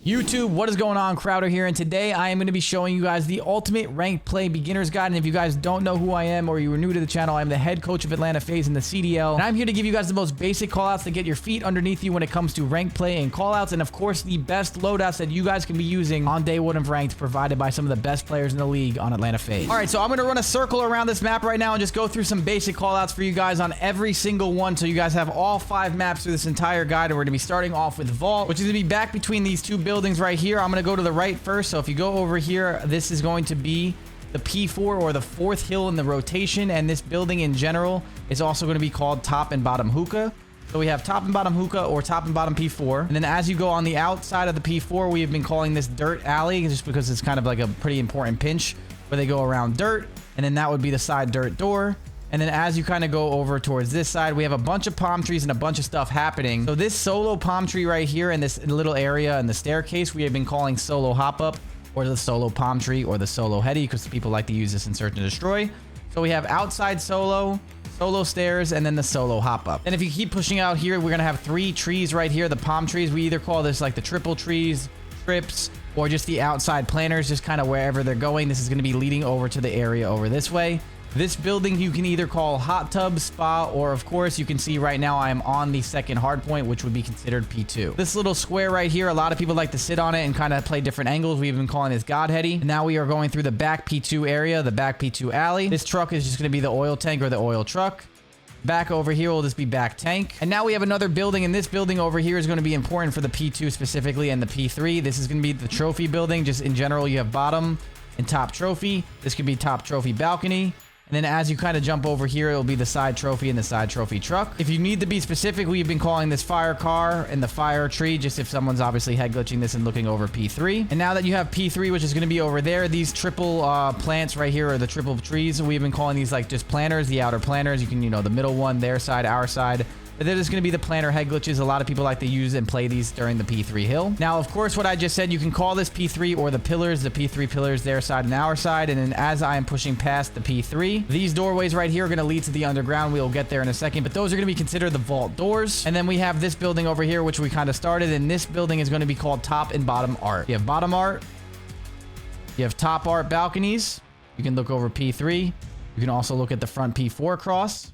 YouTube, what is going on? Crowder here, and today I am going to be showing you guys the ultimate ranked play beginner's guide. And if you guys don't know who I am or you are new to the channel, I'm the head coach of Atlanta FaZe in the CDL, and I'm here to give you guys the most basic callouts to get your feet underneath you when it comes to ranked play and callouts, and of course the best loadouts that you guys can be using on day one of ranked, provided by some of the best players in the league on Atlanta FaZe. All right, so I'm going to run a circle around this map right now and just go through some basic callouts for you guys on every single one, so you guys have all 5 maps through this entire guide. And we're going to be starting off with Vault, which is going to be back between these 2 buildings right here. I'm going to go to the right first. So if you go over here, this is going to be the P4 or the 4th hill in the rotation. And this building in general is also going to be called top and bottom hookah. So we have top and bottom hookah or top and bottom P4. And then as you go on the outside of the P4, we have been calling this dirt alley just because it's kind of like a pretty important pinch where they go around dirt. And then that would be the side dirt door. And then as you kind of go over towards this side, we have a bunch of palm trees and a bunch of stuff happening. So this solo palm tree right here in this little area in the staircase, we have been calling solo hop up or the solo palm tree or the solo heady because people like to use this in search and destroy. So we have outside solo, solo stairs, and then the solo hop up. And if you keep pushing out here, we're going to have 3 trees right here. The palm trees, we either call this like the triple trees, trips, or just the outside planters, just kind of wherever they're going. This is going to be leading over to the area over this way. This building you can either call hot tub, spa, or of course you can see right now I am on the second hard point, which would be considered P2. This little square right here, a lot of people like to sit on it and kind of play different angles. We've been calling this God Heady. And now we are going through the back P2 area, the back P2 alley. This truck is just going to be the oil tank or the oil truck. Back over here will just be back tank. And now we have another building, and this building over here is going to be important for the P2 specifically and the P3. This is going to be the trophy building. Just in general, you have bottom and top trophy. This could be top trophy balcony. And then as you kind of jump over here, it'll be the side trophy and the side trophy truck. If you need to be specific, we've been calling this fire car and the fire tree, just if someone's obviously head glitching this and looking over P3. And now that you have P3, which is going to be over there, these triple plants right here are the triple trees. We've been calling these like just planters, the outer planters. You can, you know, the middle one, their side, our side. But then there's going to be the planter head glitches. A lot of people like to use and play these during the P3 hill. Now, of course, what I just said, you can call this P3 or the pillars, the P3 pillars, their side and our side. And then as I am pushing past the P3, these doorways right here are going to lead to the underground. We'll get there in a second, but those are going to be considered the vault doors. And then we have this building over here, which we kind of started. And this building is going to be called top and bottom art. You have bottom art. You have top art balconies. You can look over P3. You can also look at the front P4 cross.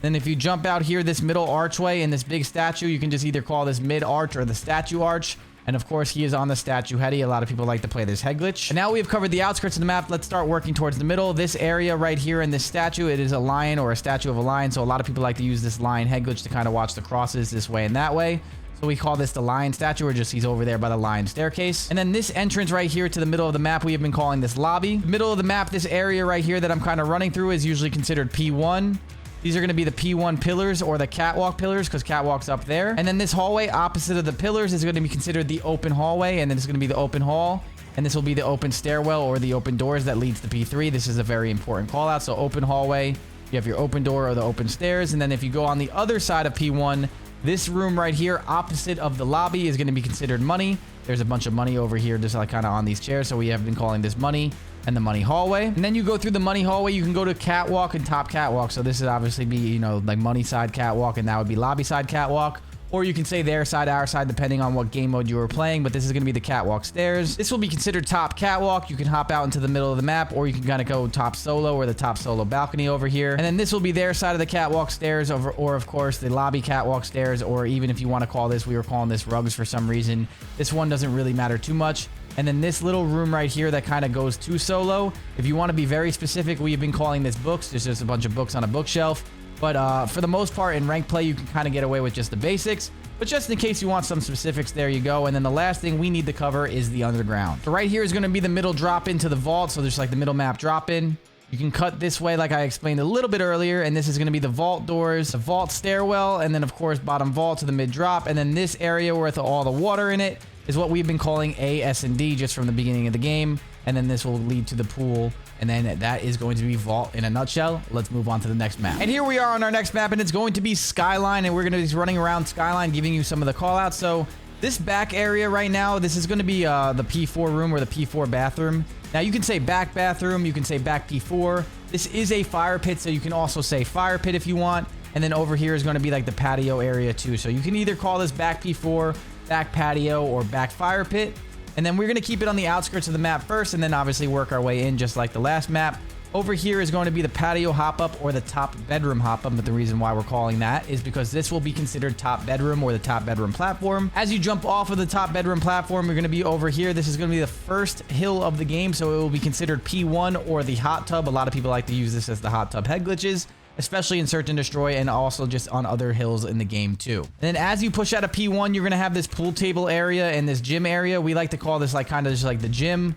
Then if you jump out here, this middle archway and this big statue, you can just either call this mid arch or the statue arch. And of course, he is on the statue heady. A lot of people like to play this head glitch. And now we've covered the outskirts of the map. Let's start working towards the middle. This area right here in this statue, it is a lion or a statue of a lion. So a lot of people like to use this lion head glitch to kind of watch the crosses this way and that way. So we call this the lion statue, or just he's over there by the lion staircase. And then this entrance right here to the middle of the map, we have been calling this lobby. The middle of the map, this area right here that I'm kind of running through is usually considered P1. These are going to be the P1 pillars or the catwalk pillars because catwalk's up there. And then this hallway opposite of the pillars is going to be considered the open hallway. And then it's going to be the open hall. And this will be the open stairwell or the open doors that leads to P3. This is a very important call out. So open hallway, you have your open door or the open stairs. And then if you go on the other side of P1, this room right here opposite of the lobby is going to be considered money. There's a bunch of money over here just like kind of on these chairs. So we have been calling this money and the money hallway. And then you go through the money hallway, you can go to catwalk and top catwalk. So this would obviously be, you know, like money side catwalk, and that would be lobby side catwalk. Or you can say their side, our side, depending on what game mode you were playing. But this is going to be the catwalk stairs. This will be considered top catwalk. You can hop out into the middle of the map, or you can kind of go top solo or the top solo balcony over here. And then this will be their side of the catwalk stairs, or of course the lobby catwalk stairs, or even if you want to call this, we were calling this rugs for some reason. This one doesn't really matter too much. And then this little room right here that kind of goes to solo. If you want to be very specific, we've been calling this books. There's just a bunch of books on a bookshelf. But for the most part, in ranked play, you can kind of get away with just the basics. But just in case you want some specifics, there you go. And then the last thing we need to cover is the underground. So right here is going to be the middle drop into the vault. So there's like the middle map drop in. You can cut this way like I explained a little bit earlier. And this is going to be the vault doors, the vault stairwell, and then of course bottom vault to the mid drop. And then this area with all the water in it is what we've been calling A, S, and D just from the beginning of the game. And then this will lead to the pool. And then that is going to be Vault in a nutshell. Let's move on to the next map. And here we are on our next map, and it's going to be Skyline. And we're going to be running around Skyline, giving you some of the callouts. So this back area right now, this is going to be the P4 room or the P4 bathroom. Now you can say back bathroom, you can say back P4. This is a fire pit, so you can also say fire pit if you want. And then over here is going to be like the patio area too. So you can either call this back P4 back patio, or back fire pit. And then we're going to keep it on the outskirts of the map first, and then obviously work our way in just like the last map. Over here is going to be the patio hop-up or the top bedroom hop-up, but the reason why we're calling that is because this will be considered top bedroom or the top bedroom platform. As you jump off of the top bedroom platform, you're going to be over here. This is going to be the first hill of the game, so it will be considered P1 or the hot tub. A lot of people like to use this as the hot tub head glitches, especially in Search and Destroy and also just on other hills in the game too. And then as you push out of P1, you're going to have this pool table area and this gym area. We like to call this like kind of just like the gym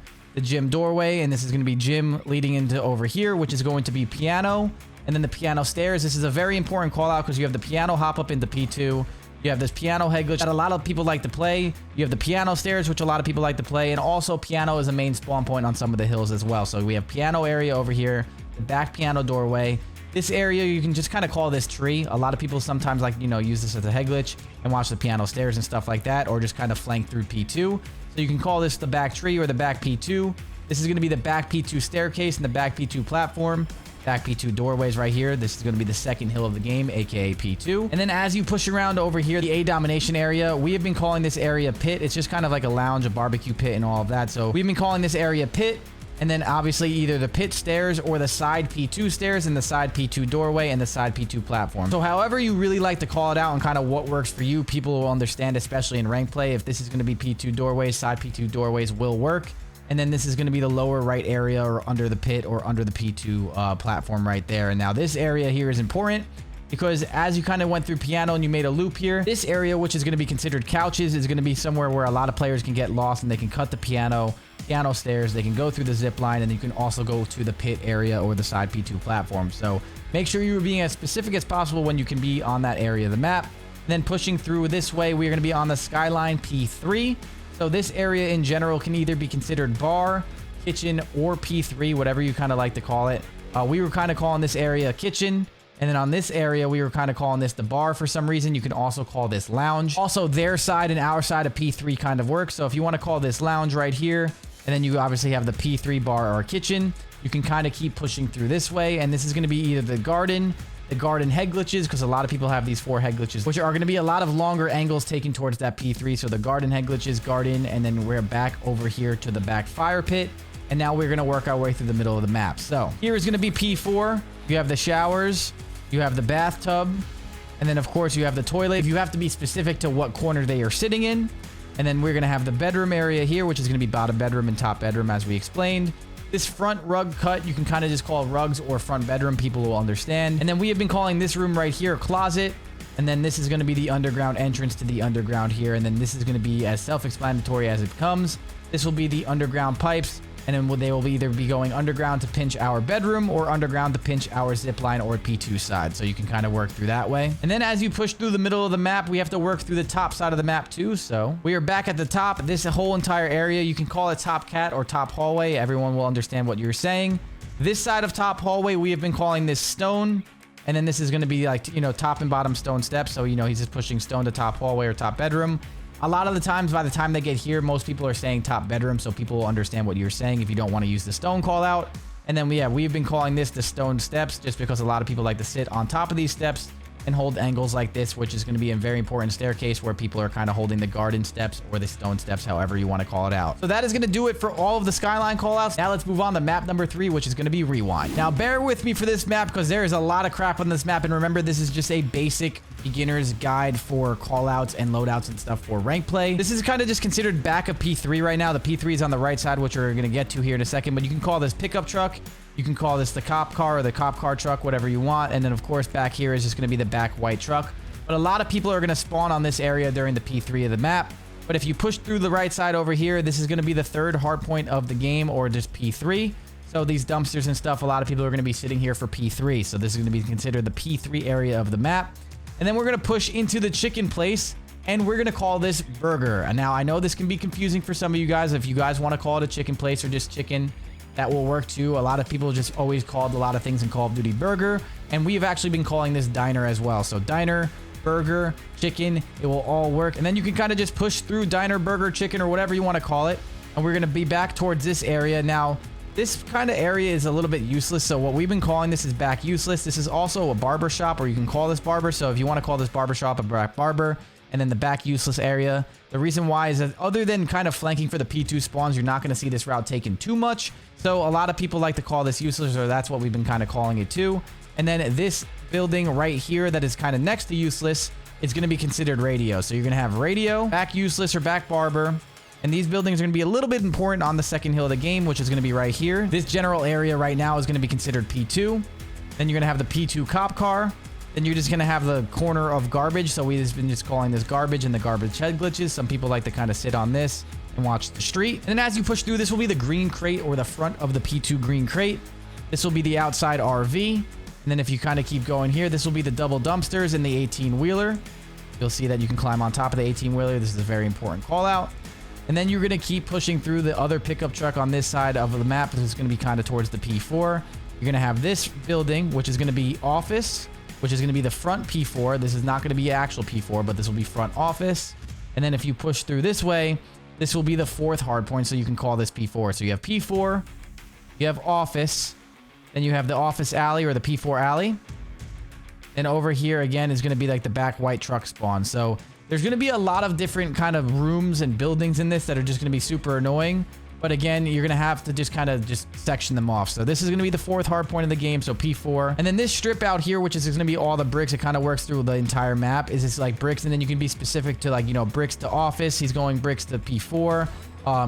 doorway, and this is going to be gym leading into over here, which is going to be piano, and then the piano stairs. This is a very important call out because you have the piano hop up into P2. You have this piano head glitch that a lot of people like to play. You have the piano stairs, which a lot of people like to play, and also piano is a main spawn point on some of the hills as well. So we have piano area over here, the back piano doorway. This area, you can just kind of call this tree. A lot of people sometimes like, you know, use this as a head glitch and watch the piano stairs and stuff like that, or just kind of flank through P2. So you can call this the back tree or the back P2. This is going to be the back P2 staircase and the back P2 platform. Back P2 doorways right here. This is going to be the second hill of the game, aka P2. And then as you push around over here, the A domination area, we have been calling this area pit. It's just kind of like a lounge, a barbecue pit and all of that. So we've been calling this area pit. And then obviously either the pit stairs or the side P2 stairs and the side P2 doorway and the side P2 platform. So however you really like to call it out and kind of what works for you, people will understand, especially in rank play. If this is going to be P2 doorways, side P2 doorways will work. And then this is going to be the lower right area or under the pit or under the P2 platform right there. And now this area here is important because as you kind of went through piano and you made a loop here, this area, which is going to be considered couches, is going to be somewhere where a lot of players can get lost and they can cut the piano stairs, they can go through the zip line, and you can also go to the pit area or the side P2 platform. So make sure you're being as specific as possible when you can be on that area of the map. And then pushing through this way, we're going to be on the Skyline P3. So this area in general can either be considered bar, kitchen, or P3, whatever you kind of like to call it. We were kind of calling this area kitchen. And then on this area, we were kind of calling this the bar for some reason. You can also call this lounge. Also, their side and our side of P3 kind of works. So if you want to call this lounge right here, and then you obviously have the P3 bar or kitchen, you can kind of keep pushing through this way. And this is going to be either the garden head glitches, because a lot of people have these 4 head glitches, which are going to be a lot of longer angles taking towards that P3. So the garden head glitches, garden, and then we're back over here to the back fire pit. And now we're going to work our way through the middle of the map. So here is going to be P4. You have the showers, you have the bathtub, and then of course you have the toilet. You have to be specific to what corner they are sitting in. And then we're going to have the bedroom area here, which is going to be bottom bedroom and top bedroom, as we explained. This front rug cut, you can kind of just call rugs or front bedroom. People will understand. And then we have been calling this room right here closet. And then this is going to be the underground entrance to the underground here. And then this is going to be as self-explanatory as it comes. This will be the underground pipes. And then they will either be going underground to pinch our bedroom or underground to pinch our zipline or P2 side. So you can kind of work through that way. And then as you push through the middle of the map, we have to work through the top side of the map too. So we are back at the top. This whole entire area, you can call it top cat or top hallway. Everyone will understand what you're saying. This side of top hallway, we have been calling this stone. And then this is going to be like, you know, top and bottom stone steps. So, you know, he's just pushing stone to top hallway or top bedroom. A lot of the times, by the time they get here, most people are saying top bedroom, so people will understand what you're saying if you don't want to use the stone call out. And then, yeah, we've been calling this the stone steps just because a lot of people like to sit on top of these steps and hold angles like this, which is going to be a very important staircase where people are kind of holding the garden steps or the stone steps, however you want to call it out. So that is going to do it for all of the Skyline callouts. Now let's move on to map number 3, which is going to be Rewind. Now bear with me for this map because there is a lot of crap on this map. And remember, this is just a basic beginner's guide for callouts and loadouts and stuff for rank play. This is kind of just considered back of P3 right now. The P3 is on the right side, which we're going to get to here in a second, but you can call this pickup truck. You can call this the cop car or the cop car truck, whatever you want. And then of course back here is just going to be the back white truck. But a lot of people are going to spawn on this area during the P3 of the map. But if you push through the right side over here, this is going to be the third hard point of the game, or just P3. So these dumpsters and stuff, a lot of people are going to be sitting here for P3. So this is going to be considered the P3 area of the map. And then we're going to push into the chicken place, and we're going to call this burger. And now I know this can be confusing for some of you guys. If you guys want to call it a chicken place or just chicken, that will work too. A lot of people just always called a lot of things in Call of Duty burger, and we've actually been calling this diner as well. So diner, burger, chicken, it will all work. And then you can kind of just push through diner, burger, chicken, or whatever you want to call it. And we're going to be back towards this area. Now, this kind of area is a little bit useless. So what we've been calling this is back useless. This is also a barber shop, or you can call this barber. So if you want to call this barber shop a barber, and then the back useless area. The reason why is that other than kind of flanking for the P2 spawns, you're not going to see this route taken too much. So a lot of people like to call this useless, or that's what we've been kind of calling it too. And then this building right here that is kind of next to useless is going to be considered radio. So you're going to have radio, back useless or back barber. And these buildings are going to be a little bit important on the second hill of the game, which is going to be right here. This general area right now is going to be considered P2. Then you're going to have the P2 cop car. Then you're just going to have the corner of garbage. So we've been just calling this garbage and the garbage head glitches. Some people like to kind of sit on this and watch the street. And then as you push through, this will be the green crate or the front of the P2 green crate. This will be the outside RV. And then if you kind of keep going here, this will be the double dumpsters and the 18-wheeler. You'll see that you can climb on top of the 18-wheeler. This is a very important call out. And then you're going to keep pushing through the other pickup truck on this side of the map. This is going to be kind of towards the P4. You're going to have this building, which is going to be office, which is going to be the front P4. This is not going to be actual P4, but this will be front office. And then if you push through this way, this will be the fourth hard point, so you can call this P4. So you have P4, you have office, then you have the office alley or the P4 alley. And over here, again, is going to be like the back white truck spawn. So there's going to be a lot of different kind of rooms and buildings in this that are just going to be super annoying. But again, you're going to have to just kind of just section them off. So this is going to be the fourth hard point of the game, so P4. And then this strip out here, which is going to be all the bricks, it kind of works through the entire map, is it's like bricks. And then you can be specific to, like, you know, bricks to office. He's going bricks to P4.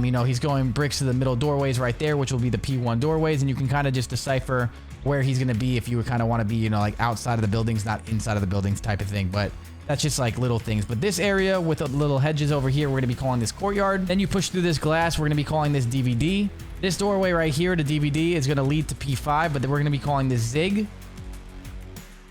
You know, he's going bricks to the middle doorways right there, which will be the P1 doorways. And you can kind of just decipher where he's going to be if you kind of want to be, you know, like outside of the buildings, not inside of the buildings type of thing. But that's just like little things. But this area with the little hedges over here, we're going to be calling this courtyard. Then you push through this glass, we're going to be calling this DVD. This doorway right here to DVD is going to lead to P5, but then we're going to be calling this Zig.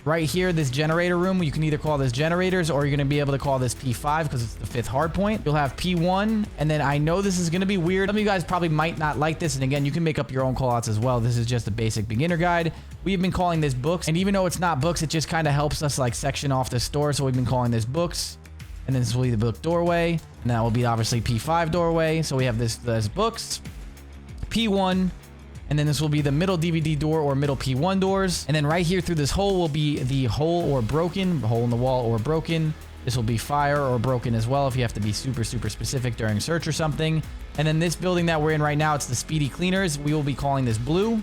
Right here, this generator room, you can either call this generators or you're going to be able to call this P5 because it's the fifth hard point. You'll have P1, and then I know this is going to be weird. Some of you guys probably might not like this, and again, you can make up your own callouts as well. This is just a basic beginner guide. We've been calling this books, and even though it's not books, it just kind of helps us like section off the store. So we've been calling this books, and then this will be the book doorway, and that will be obviously P5 doorway. So we have this as books, P1. And then this will be the middle DVD door or middle P1 doors. And then right here through this hole will be the hole or broken, hole in the wall or broken. This will be fire or broken as well if you have to be super, super specific during search or something. And then this building that we're in right now, it's the speedy cleaners. We will be calling this blue.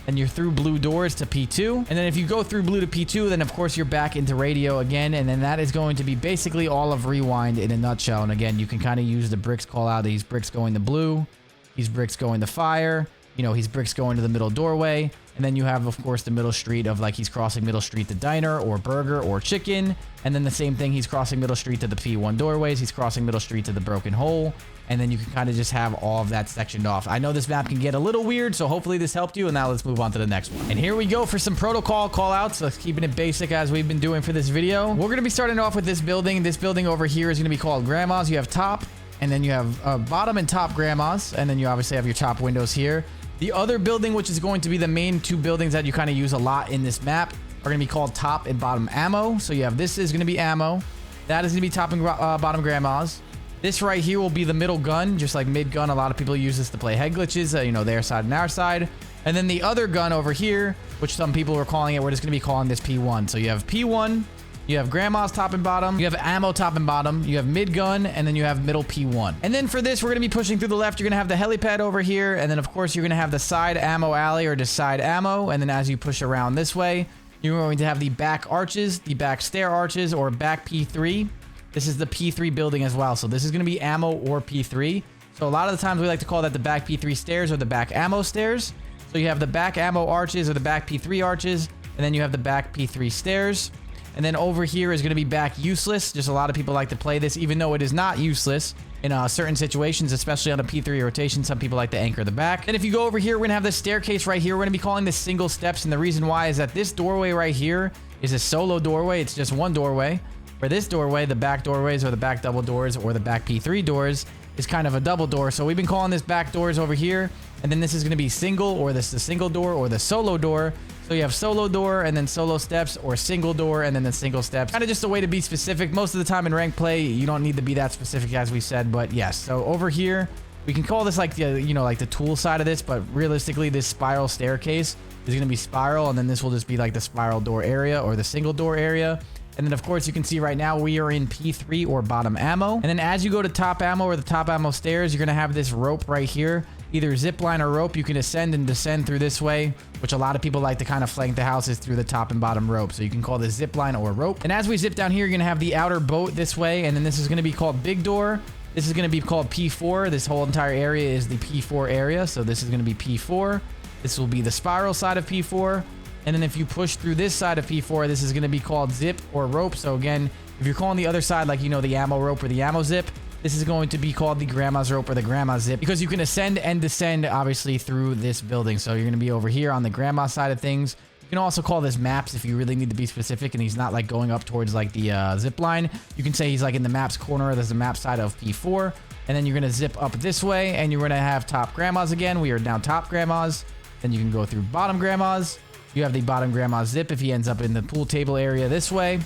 And you're through blue doors to P2. And then if you go through blue to P2, then of course you're back into radio again. And then that is going to be basically all of Rewind in a nutshell. And again, you can kind of use the bricks call out. These bricks going to blue. These bricks going to fire. You know, he's bricks going to the middle doorway. And then you have, of course, the middle street of like he's crossing middle street to diner or burger or chicken. And then the same thing, he's crossing middle street to the P1 doorways. He's crossing middle street to the broken hole. And then you can kind of just have all of that sectioned off. I know this map can get a little weird, so hopefully this helped you. And now let's move on to the next one. And here we go for some protocol call outs. So keeping it basic as we've been doing for this video. We're going to be starting off with this building. This building over here is going to be called Grandma's. You have top, and then you have bottom and top Grandma's. And then you obviously have your top windows here. The other building, which is going to be the main two buildings that you kind of use a lot in this map, are going to be called top and bottom ammo. So you have this is going to be ammo. That is going to be top and bottom Grandma's. This right here will be the middle gun, just like mid gun. A lot of people use this to play head glitches, you know, their side and our side. And then the other gun over here, which some people are calling it, we're just going to be calling this P1. So you have P1. You have Grandma's top and bottom. You have ammo top and bottom. You have mid gun, and then you have middle P1. And then for this, we're going to be pushing through the left. You're going to have the helipad over here. And then, of course, you're going to have the side ammo alley or just side ammo. And then as you push around this way, you're going to have the back arches, the back stair arches, or back P3. This is the P3 building as well. So this is going to be ammo or P3. So a lot of the times we like to call that the back P3 stairs or the back ammo stairs. So you have the back ammo arches or the back P3 arches. And then you have the back P3 stairs. And then over here is going to be back useless. Just a lot of people like to play this, even though it is not useless in certain situations, especially on a P3 rotation. Some people like to anchor the back. And if you go over here, we're going to have this staircase right here. We're going to be calling this single steps. And the reason why is that this doorway right here is a solo doorway. It's just one doorway. For this doorway, the back doorways or the back double doors or the back P3 doors is kind of a double door. So we've been calling this back doors over here. And then this is going to be single, or this is the single door or the solo door. So you have solo door and then solo steps, or single door and then the single steps. Kind of just a way to be specific. Most of the time in ranked play, you don't need to be that specific as we said, but yes. So over here, we can call this like the, you know, like the tool side of this, but realistically this spiral staircase is going to be spiral, and then this will just be like the spiral door area or the single door area. And then, of course, you can see right now we are in P3 or bottom ammo. And then as you go to top ammo or the top ammo stairs, you're going to have this rope right here. Either zip line or rope. You can ascend and descend through this way, which a lot of people like to kind of flank the houses through the top and bottom rope. So you can call this zip line or rope. And as we zip down here, you're going to have the outer boat this way. And then this is going to be called big door. This is going to be called P4. This whole entire area is the P4 area. So this is going to be P4. This will be the spiral side of P4. And then if you push through this side of P4, this is going to be called zip or rope. So again, if you're calling the other side, like, you know, the ammo rope or the ammo zip, this is going to be called the grandma's rope or the grandma's zip, because you can ascend and descend obviously through this building. So you're going to be over here on the grandma side of things. You can also call this maps if you really need to be specific and he's not like going up towards like the zip line. You can say he's like in the maps corner. There's the map side of P4. And then you're going to zip up this way and you're going to have top grandmas again. We are now top grandmas. Then you can go through bottom grandmas. You have the bottom grandma's zip if he ends up in the pool table area this way.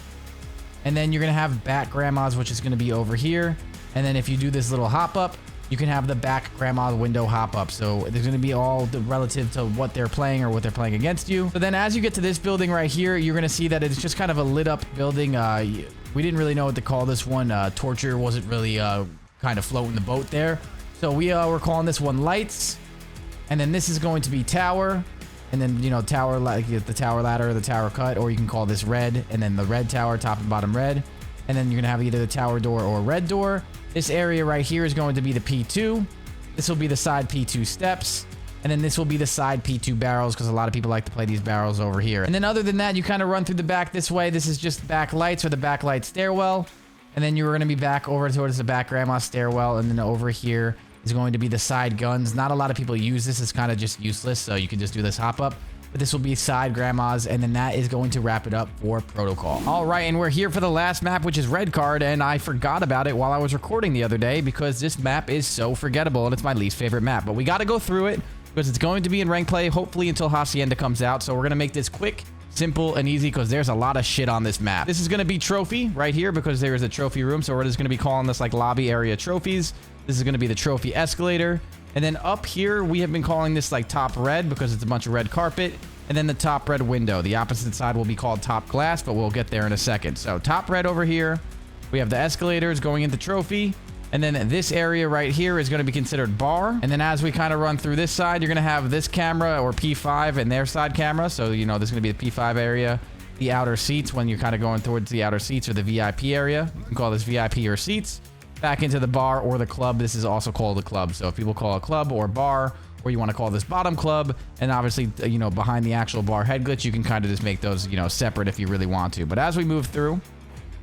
And then you're going to have back grandma's, which is going to be over here. And then if you do this little hop up, you can have the back grandma window hop up. So there's going to be all the relative to what they're playing or what they're playing against you. So then as you get to this building right here, you're going to see that it's just kind of a lit up building. We didn't really know what to call this one. Torture wasn't really kind of floating the boat there. So we're calling this one lights. And then this is going to be tower. And then, you know, tower, like the tower ladder or the tower cut, or you can call this red. And then the red tower, top and bottom red. And then you're going to have either the tower door or red door. This area right here is going to be the P2. This will be the side P2 steps. And then this will be the side P2 barrels, because a lot of people like to play these barrels over here. And then other than that, you kind of run through the back this way. This is just back lights or the backlight stairwell. And then you're going to be back over towards the back grandma stairwell. And then over here is going to be the side guns. Not a lot of people use this. It's kind of just useless. So you can just do this hop up. But this will be side grandmas, and then that is going to wrap it up for protocol. All right, and we're here for the last map, which is Redcard, and I forgot about it while I was recording the other day because this map is so forgettable, and it's my least favorite map. But we got to go through it because it's going to be in rank play, hopefully until Hacienda comes out. So we're going to make this quick, simple, and easy because there's a lot of shit on this map. This is going to be trophy right here because there is a trophy room, so we're just going to be calling this like lobby area trophies. This is going to be the trophy escalator. And then up here, we have been calling this like top red because it's a bunch of red carpet. And then the top red window. The opposite side will be called top glass, but we'll get there in a second. So top red over here. We have the escalators going into trophy. And then this area right here is going to be considered bar. And then as we kind of run through this side, you're going to have this camera or P5 and their side camera. So, you know, this is going to be the P5 area. The outer seats when you're kind of going towards the outer seats or the VIP area. You can call this VIP or seats. Back into the bar or the club. This is also called a club. So if people call a club or bar, or you want to call this bottom club, and obviously, you know, behind the actual bar head glitch, you can kind of just make those, you know, separate if you really want to. But as we move through,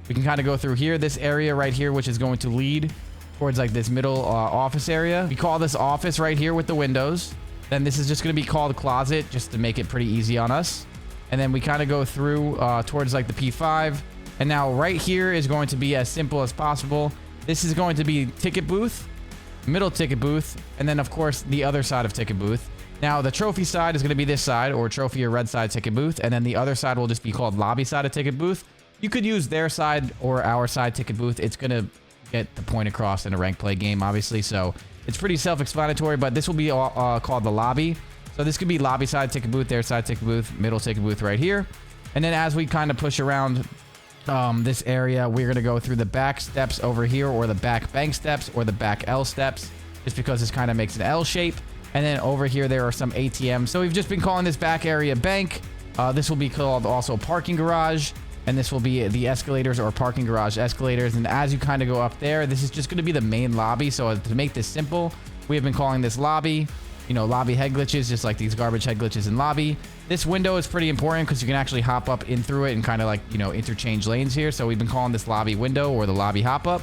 we can kind of go through here, this area right here, which is going to lead towards like this middle office area. We call this office right here with the windows. Then this is just going to be called closet, just to make it pretty easy on us. And then we kind of go through towards like the P5. And now right here is going to be as simple as possible. This is going to be ticket booth, middle ticket booth, and then of course the other side of ticket booth. Now the trophy side is going to be this side, or trophy or red side ticket booth, and then the other side will just be called lobby side of ticket booth. You could use their side or our side ticket booth. It's going to get the point across in a rank play game, obviously, so it's pretty self-explanatory, but this will be called the lobby. So this could be lobby side ticket booth, their side ticket booth, middle ticket booth right here. And then as we kind of push around this area, we're going to go through the back steps over here, or the back bank steps, or the back L steps, just because this kind of makes an L shape. And then over here there are some ATMs. So we've just been calling this back area bank. This will be called also parking garage, and this will be the escalators or parking garage escalators. And as you kind of go up there, this is just going to be the main lobby. So to make this simple, we have been calling this lobby. You know, lobby head glitches, just like these garbage head glitches in lobby. This window is pretty important because you can actually hop up in through it and kind of like, you know, interchange lanes here. So we've been calling this lobby window or the lobby hop up.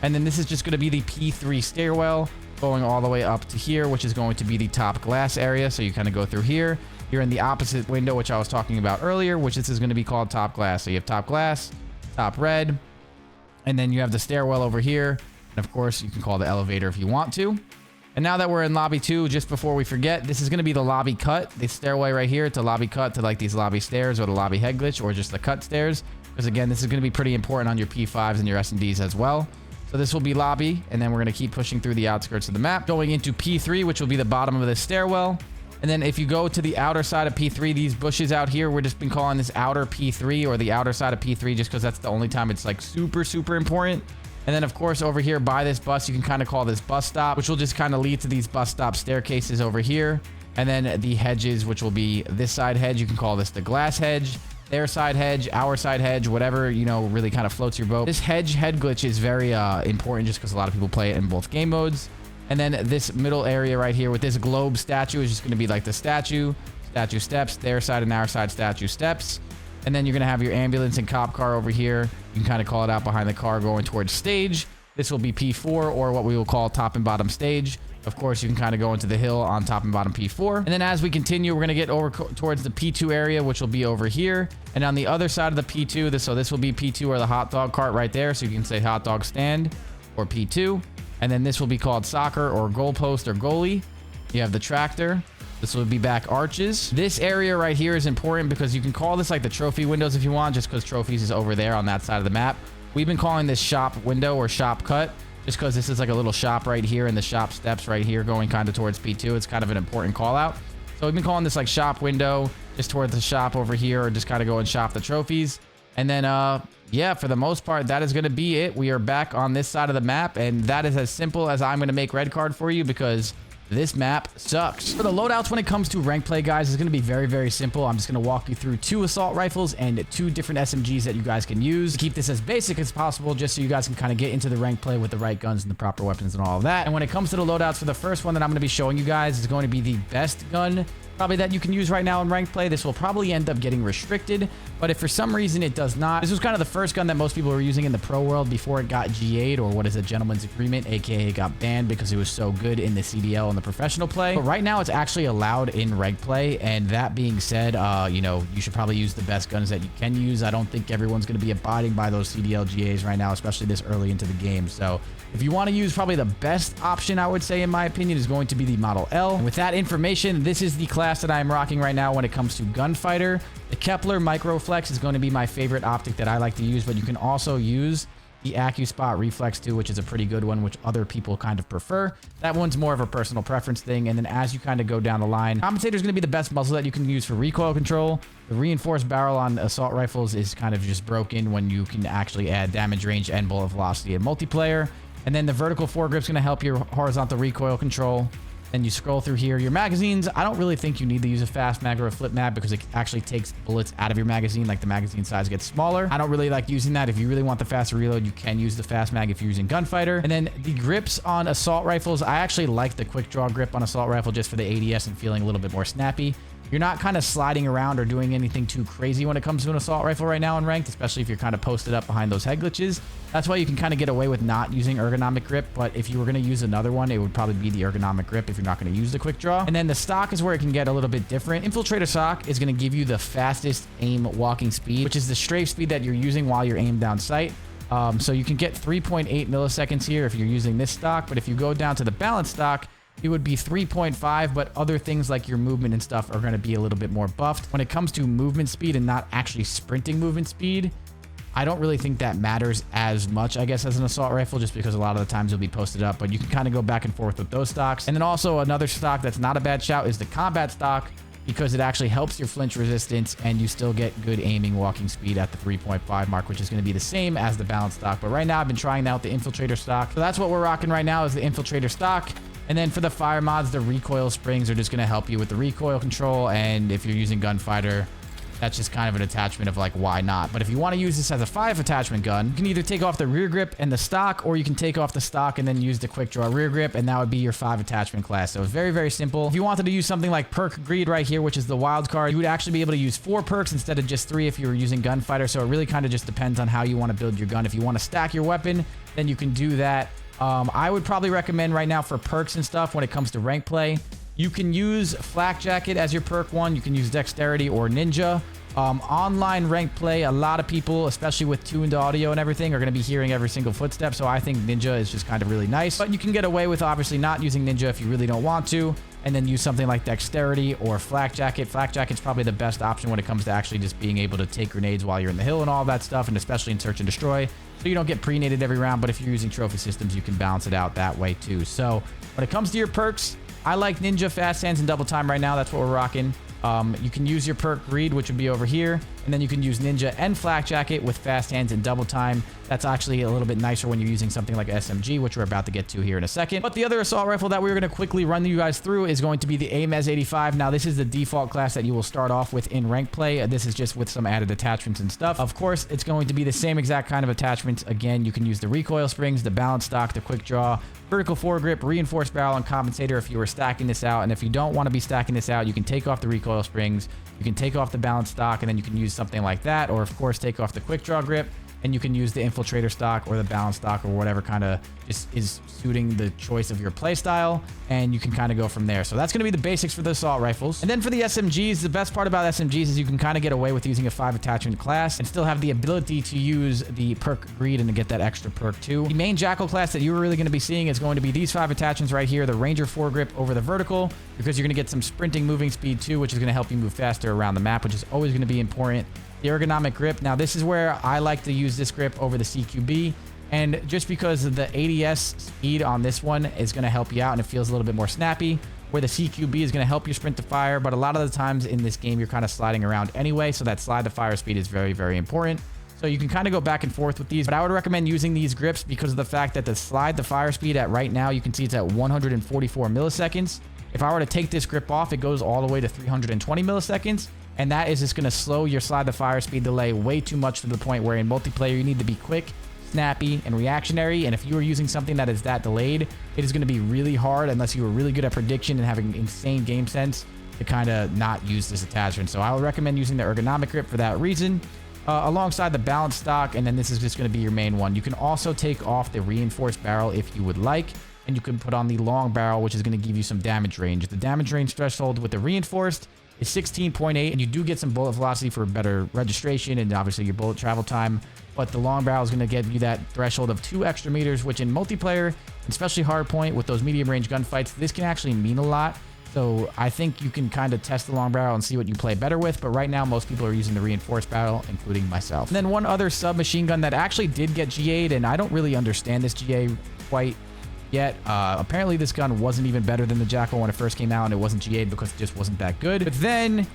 And then this is just going to be the P3 stairwell going all the way up to here, which is going to be the top glass area. So you kind of go through here. You're in the opposite window, which I was talking about earlier, which this is going to be called top glass. So you have top glass, top red, and then you have the stairwell over here. And of course, you can call the elevator if you want to. And now that we're in lobby 2, just before we forget, this is going to be the lobby cut. The stairway right here to lobby cut to like these lobby stairs or the lobby head glitch or just the cut stairs. Because again, this is going to be pretty important on your P5s and your S&Ds as well. So this will be lobby, and then we're going to keep pushing through the outskirts of the map, going into P3, which will be the bottom of the stairwell. And And then if you go to the outer side of P3, these bushes out here, we're just been calling this outer P3 or the outer side of P3 just because that's the only time it's like super, super important. And then of course over here by this bus, you can kind of call this bus stop, which will just kind of lead to these bus stop staircases over here. And then the hedges, which will be this side hedge, you can call this the glass hedge, their side hedge, our side hedge, whatever, you know, really kind of floats your boat. This hedge head glitch is very important just because a lot of people play it in both game modes. And then this middle area right here with this globe statue is just going to be like the statue steps, their side and our side statue steps. And then you're going to have your ambulance and cop car over here. You can kind of call it out behind the car going towards stage. This will be P4 or what we will call top and bottom stage. Of course, you can kind of go into the hill on top and bottom P4. And then as we continue, we're going to get over towards the P2 area, which will be over here. And on the other side of the P2, so this will be P2 or the hot dog cart right there. So you can say hot dog stand or P2. And then this will be called soccer or goalpost or goalie. You have the tractor. This will be back arches. This area right here is important because you can call this like the trophy windows if you want, just because trophies is over there on that side of the map. We've been calling this shop window or shop cut just because this is like a little shop right here and the shop steps right here going kind of towards P2. It's kind of an important call out. So we've been calling this like shop window just towards the shop over here or just kind of go and shop the trophies. And then, yeah, for the most part, that is going to be it. We are back on this side of the map, and that is as simple as I'm going to make Redcard for you because this map sucks. For the loadouts, when it comes to rank play, guys, it's going to be very, very simple. I'm just going to walk you through 2 assault rifles and 2 different SMGs that you guys can use to keep this as basic as possible, just so you guys can kind of get into the rank play with the right guns and the proper weapons and all of that. And when it comes to the loadouts, for the first one that I'm going to be showing you guys is going to be the best gun probably that you can use right now in ranked play. This will probably end up getting restricted, but if for some reason it does not, this was kind of the first gun that most people were using in the pro world before it got G8 or what is a gentleman's agreement, aka it got banned because it was so good in the CDL and the professional play. But right now it's actually allowed in ranked play, and that being said, you know, you should probably use the best guns that you can use. I don't think everyone's going to be abiding by those CDL GAs right now, especially this early into the game. So if you want to use probably the best option, I would say, in my opinion, is going to be the Model L. And with that information, this is the class that I'm rocking right now when it comes to gunfighter. The Kepler Microflex is going to be my favorite optic that I like to use, but you can also use the AccuSpot Reflex 2, which is a pretty good one, which other people kind of prefer. That one's more of a personal preference thing. And then as you kind of go down the line, Compensator is going to be the best muzzle that you can use for recoil control. The reinforced barrel on assault rifles is kind of just broken when you can actually add damage range and bullet velocity in multiplayer. And then the vertical foregrip is going to help your horizontal recoil control. Then you scroll through here. Your magazines, I don't really think you need to use a fast mag or a flip mag because it actually takes bullets out of your magazine. Like the magazine size gets smaller. I don't really like using that. If you really want the faster reload, you can use the fast mag if you're using gunfighter. And then the grips on assault rifles, I actually like the quick draw grip on assault rifle just for the ADS and feeling a little bit more snappy. You're not kind of sliding around or doing anything too crazy when it comes to an assault rifle right now in ranked, especially if you're kind of posted up behind those head glitches. That's why you can kind of get away with not using ergonomic grip, but if you were going to use another one, it would probably be the ergonomic grip if you're not going to use the quick draw. And then the stock is where it can get a little bit different. Infiltrator stock is going to give you the fastest aim walking speed, which is the strafe speed that you're using while you're aimed down sight. So you can get 3.8 milliseconds here if you're using this stock, but if you go down to the balance stock, it would be 3.5, but other things like your movement and stuff are going to be a little bit more buffed. When it comes to movement speed and not actually sprinting movement speed, I don't really think that matters as much, I guess, as an assault rifle, just because a lot of the times you'll be posted up, but you can kind of go back and forth with those stocks. And then also another stock that's not a bad shout is the combat stock, because it actually helps your flinch resistance and you still get good aiming walking speed at the 3.5 mark, which is going to be the same as the balance stock. But right now I've been trying out the infiltrator stock. So that's what we're rocking right now is the infiltrator stock. And then for the fire mods, the recoil springs are just going to help you with the recoil control. And if you're using gunfighter, that's just kind of an attachment of like, why not? But if you want to use this as a 5 attachment gun, you can either take off the rear grip and the stock, or you can take off the stock and then use the quick draw rear grip, and that would be your 5 attachment class. So it's very, very simple. If you wanted to use something like perk greed right here, which is the wild card, you would actually be able to use 4 perks instead of just 3 if you were using gunfighter. So it really kind of just depends on how you want to build your gun. If you want to stack your weapon, then you can do that. I would probably recommend right now for perks and stuff when it comes to rank play, you can use flak jacket as your perk 1. You can use dexterity or ninja. Online rank play, a lot of people, especially with tuned audio and everything, are going to be hearing every single footstep. So I think ninja is just kind of really nice, but you can get away with obviously not using ninja if you really don't want to, and then use something like dexterity or flak jacket. Flak jacket's probably the best option when it comes to actually just being able to take grenades while you're in the hill and all that stuff, and especially in search and destroy, so you don't get pre-naded every round. But if you're using trophy systems, you can balance it out that way too. So when it comes to your perks, I like Ninja, Fast Hands, and Double Time right now. That's what we're rocking. You can use your perk Greed, which would be over here, and then you can use Ninja and Flak Jacket with Fast Hands and Double Time. That's actually a little bit nicer when you're using something like SMG, which we're about to get to here in a second. But the other assault rifle that we're going to quickly run you guys through is going to be the AMEZ 85. Now, this is the default class that you will start off with in rank play. This is just with some added attachments and stuff. Of course, it's going to be the same exact kind of attachments. Again, you can use the recoil springs, the balance stock, the quick draw, vertical foregrip, reinforced barrel, and compensator if you were stacking this out. And if you don't want to be stacking this out, you can take off the recoil springs, you can take off the balance stock, and then you can use something like that, or of course take off the quick draw grip, and you can use the infiltrator stock or the balance stock or whatever kind of just is suiting the choice of your play style, and you can kind of go from there. So that's going to be the basics for the assault rifles. And then for the SMGs, the best part about SMGs is you can kind of get away with using a 5 attachment class and still have the ability to use the perk Greed and to get that extra perk too. The main Jackal class that you're really going to be seeing is going to be these 5 attachments right here, the Ranger foregrip over the vertical, because you're going to get some sprinting moving speed too, which is going to help you move faster around the map, which is always going to be important. The ergonomic grip. Now, this is where I like to use this grip over the CQB. And just because of the ADS speed on this one is going to help you out and it feels a little bit more snappy, where the CQB is going to help you sprint to fire. But a lot of the times in this game, you're kind of sliding around anyway. So that slide to fire speed is very, very important. So you can kind of go back and forth with these, but I would recommend using these grips because of the fact that the slide to fire speed at right now, you can see it's at 144 milliseconds. If I were to take this grip off, it goes all the way to 320 milliseconds. And that is just going to slow your slide to fire speed delay way too much to the point where in multiplayer, you need to be quick, snappy, and reactionary. And if you are using something that is that delayed, it is going to be really hard unless you are really good at prediction and having insane game sense to kind of not use this attachment. So I would recommend using the ergonomic grip for that reason, alongside the balance stock. And then this is just going to be your main one. You can also take off the reinforced barrel if you would like, and you can put on the long barrel, which is going to give you some damage range. The damage range threshold with the reinforced is 16.8, and you do get some bullet velocity for better registration and obviously your bullet travel time. But the long barrel is going to give you that threshold of 2 extra meters, which in multiplayer, especially hardpoint with those medium range gunfights, this can actually mean a lot. So I think you can kind of test the long barrel and see what you play better with. But right now, most people are using the reinforced barrel, including myself. And then one other submachine gun that actually did get GA'd, and I don't really understand this GA quite yet. Apparently this gun wasn't even better than the Jackal when it first came out, and it wasn't GA'd because it just wasn't that good. But then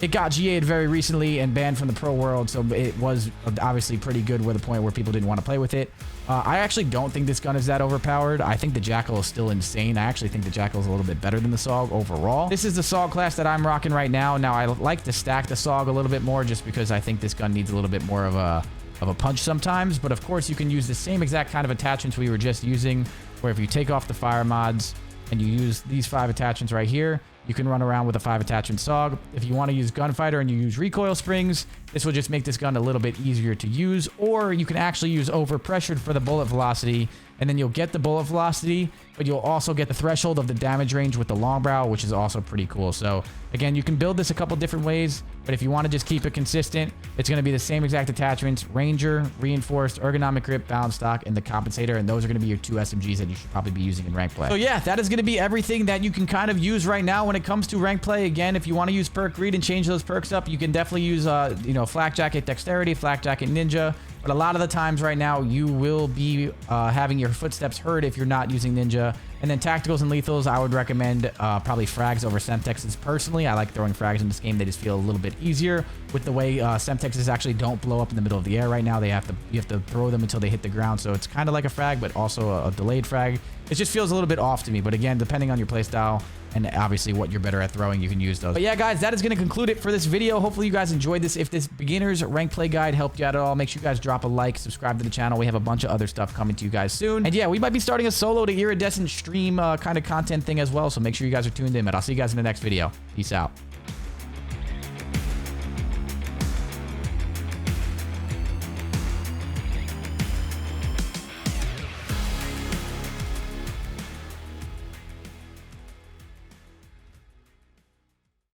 it got GA'd very recently and banned from the pro world, so it was obviously pretty good with a point where people didn't want to play with it. I actually don't think this gun is that overpowered. I think the Jackal is still insane. I actually think the Jackal is a little bit better than the SOG overall. This is the SOG class that I'm rocking right now. Now, I like to stack the SOG a little bit more just because I think this gun needs a little bit more of a punch sometimes. But of course, you can use the same exact kind of attachments we were just using, where if you take off the fire mods and you use these 5 attachments right here, you can run around with a 5 attachment SOG. If you want to use gunfighter and you use recoil springs, this will just make this gun a little bit easier to use. Or you can actually use overpressured for the bullet velocity, and then you'll get the bullet velocity, but you'll also get the threshold of the damage range with the long barrel, which is also pretty cool. So again, you can build this a couple different ways, but if you want to just keep it consistent, it's going to be the same exact attachments: Ranger, reinforced, ergonomic grip, balance stock, and the compensator. And those are going to be your 2 SMGs that you should probably be using in rank play. So yeah, that is going to be everything that you can kind of use right now when it comes to rank play. Again, if you want to use perk Greed and change those perks up, you can definitely use Flak Jacket Dexterity, Flak Jacket Ninja. But a lot of the times right now, you will be having your footsteps heard if you're not using Ninja. And then tacticals and lethals, I would recommend probably frags over Semtexes. Personally, I like throwing frags in this game. They just feel a little bit easier with the way Semtexes actually don't blow up in the middle of the air right now. You have to throw them until they hit the ground. So it's kind of like a frag, but also a delayed frag. It just feels a little bit off to me. But again, depending on your playstyle and obviously what you're better at throwing, you can use those. But yeah, guys, that is going to conclude it for this video. Hopefully you guys enjoyed this. If this beginner's rank play guide helped you out at all, make sure you guys drop a like, subscribe to the channel. We have a bunch of other stuff coming to you guys soon. And yeah, we might be starting a solo to iridescent stream kind of content thing as well. So make sure you guys are tuned in. But I'll see you guys in the next video. Peace out.